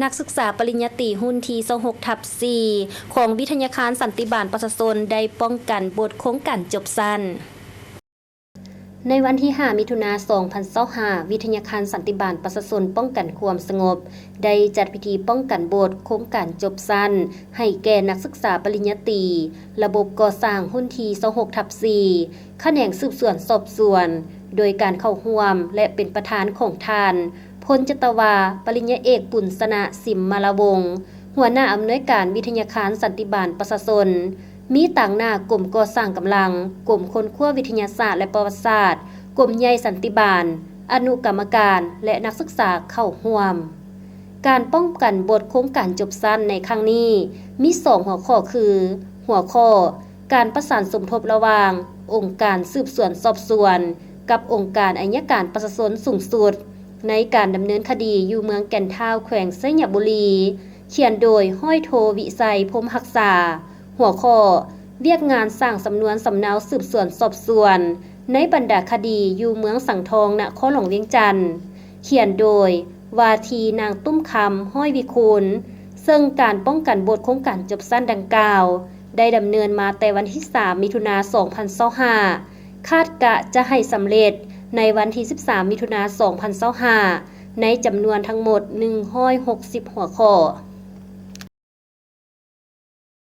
นักศึกษาปริญญาตรีหุ้นที่26/4ของวิทยาคารสันติบาลประชาชนได้ป้องกันบทโครงการจบสั้นในวันที่ 5 มิถุนายน 2025 วิทยาคารสันติบาลประชาชนป้องกันความสงบได้จัดพิธีป้องกันบทโครงการจบสั้นให้แก่นักศึกษาปริญญาตรีระบบก่อสร้างหุ้นที่26/4แขนงสืบสวนสอบสวนโดยการเข้าร่วมและเป็นประธานของท่านพลจตวาปริญญาเอกปุณสนะสิมมาลวงศ์หัวหน้าอำนวยการวิทยาคารสันติบาลประชาชนมีต่างหน้ากลุ่มก่อสร้างกำลังกลุ่มคนขั้ววิทยาศาสตร์และประวัติศาสตร์กลุ่มใหญ่สันติบาลอนุกรรมการและนักศึกษาเข้าร่วมการป้องกันบทโครงการจบสั้นในครั้งนี้มี2หัวข้อคือหัวข้อการประสานสมทบระหว่างองค์การสืบสวนสอบสวนกับองค์การอัยการประชาชนสูงสุดในการดำเนินคดีอยู่เมืองแก่นเฒ่าแขวงไชยบุรีเขียนโดยห้อยโทวิไสพรหมรักษาหัวข้อเวียกงานสร้างสำนวนสำเนาสืบสวนสอบสวนในบรรดาคดีอยู่เมืองสังทองนครหลวงเวียงจันทน์เขียนโดยวาทีนางตุ้มคำห้อยวิคูลซึ่งการป้องกันบทโครงการจบสั้นดังกล่าวได้ดำเนินมาแต่วันที่ 3 มิถุนายน 2025คาดกะจะให้สำเร็จในวันที่ 13 มิถุนายน 2025ในจำนวนทั้งหมด160หัวข้อ